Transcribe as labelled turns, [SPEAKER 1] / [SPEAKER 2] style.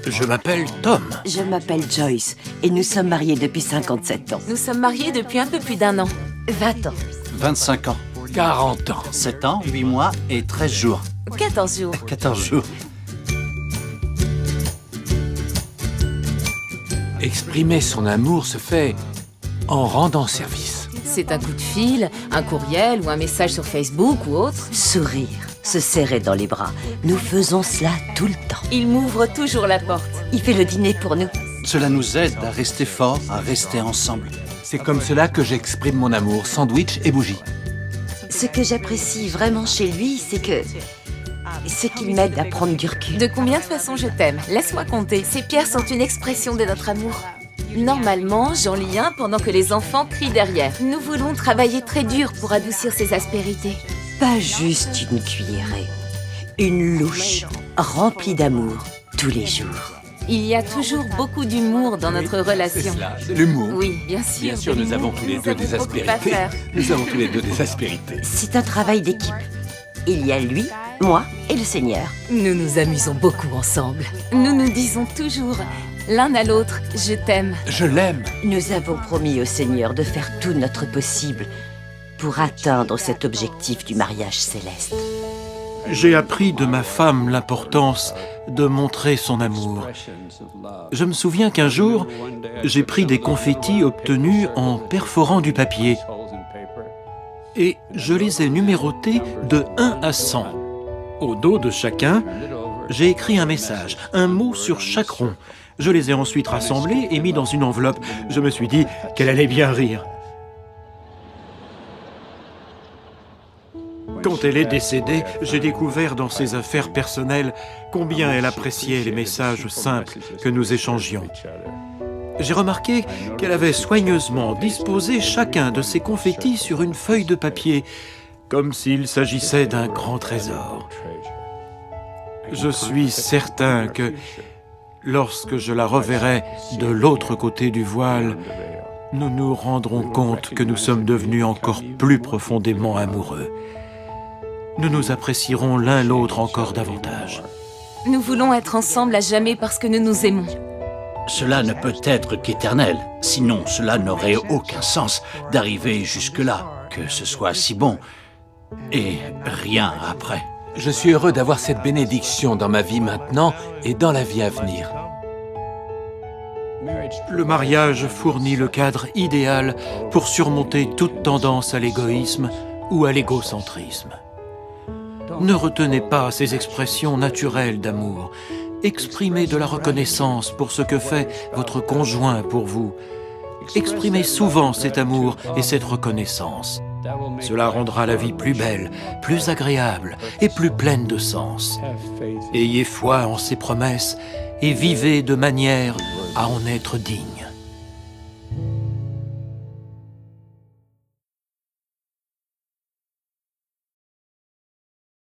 [SPEAKER 1] Je m'appelle Tom.
[SPEAKER 2] Je m'appelle Joyce et nous sommes mariés depuis 57 ans.
[SPEAKER 3] Nous sommes mariés depuis un peu plus d'1 an.
[SPEAKER 2] 20 ans.
[SPEAKER 1] 25 ans.
[SPEAKER 4] 40 ans.
[SPEAKER 1] 7 ans, 8 mois et 13 jours.
[SPEAKER 3] 14 jours.
[SPEAKER 1] 14 jours.
[SPEAKER 4] Exprimer son amour se fait en rendant service.
[SPEAKER 3] C'est un coup de fil, un courriel ou un message sur Facebook ou autre.
[SPEAKER 2] Sourire, se serrer dans les bras. Nous faisons cela tout le temps.
[SPEAKER 3] Il m'ouvre toujours la porte.
[SPEAKER 2] Il fait le dîner pour nous.
[SPEAKER 1] Cela nous aide à rester forts, à rester ensemble.
[SPEAKER 4] C'est comme cela que j'exprime mon amour, sandwich et bougie.
[SPEAKER 2] Ce que j'apprécie vraiment chez lui, c'est qu'il m'aide à prendre du recul.
[SPEAKER 3] De combien de façons je t'aime? Laisse-moi compter. Ces pierres sont une expression de notre amour. Normalement, j'en lis un pendant que les enfants crient derrière. Nous voulons travailler très dur pour adoucir ces aspérités.
[SPEAKER 2] Pas juste une cuillerée, une louche remplie d'amour tous les jours.
[SPEAKER 3] Il y a toujours beaucoup d'humour dans notre relation.
[SPEAKER 4] C'est cela, c'est l'humour.
[SPEAKER 3] Oui, bien sûr.
[SPEAKER 4] Bien sûr, nous avons tous les deux des aspérités. Nous avons tous les deux des aspérités.
[SPEAKER 2] C'est un travail d'équipe. Il y a lui, moi et le Seigneur.
[SPEAKER 3] Nous nous amusons beaucoup ensemble. Nous nous disons toujours l'un à l'autre « je t'aime ».
[SPEAKER 4] Je l'aime.
[SPEAKER 2] Nous avons promis au Seigneur de faire tout notre possible pour atteindre cet objectif du mariage céleste.
[SPEAKER 5] J'ai appris de ma femme l'importance de montrer son amour. Je me souviens qu'un jour, j'ai pris des confettis obtenus en perforant du papier et je les ai numérotés de 1 à 100. Au dos de chacun, j'ai écrit un message, un mot sur chaque rond. Je les ai ensuite rassemblés et mis dans une enveloppe. Je me suis dit qu'elle allait bien rire. Quand elle est décédée, j'ai découvert dans ses affaires personnelles combien elle appréciait les messages simples que nous échangions. J'ai remarqué qu'elle avait soigneusement disposé chacun de ses confettis sur une feuille de papier, comme s'il s'agissait d'un grand trésor. Je suis certain que, lorsque je la reverrai de l'autre côté du voile, nous nous rendrons compte que nous sommes devenus encore plus profondément amoureux. Nous nous apprécierons l'un l'autre encore davantage.
[SPEAKER 3] Nous voulons être ensemble à jamais parce que nous nous aimons.
[SPEAKER 1] Cela ne peut être qu'éternel. Sinon, cela n'aurait aucun sens d'arriver jusque-là, que ce soit si bon. Et rien après.
[SPEAKER 4] Je suis heureux d'avoir cette bénédiction dans ma vie maintenant et dans la vie à venir.
[SPEAKER 5] Le mariage fournit le cadre idéal pour surmonter toute tendance à l'égoïsme ou à l'égocentrisme. Ne retenez pas ces expressions naturelles d'amour. Exprimez de la reconnaissance pour ce que fait votre conjoint pour vous. Exprimez souvent cet amour et cette reconnaissance. Cela rendra la vie plus belle, plus agréable et plus pleine de sens. Ayez foi en ses promesses et vivez de manière à en être digne.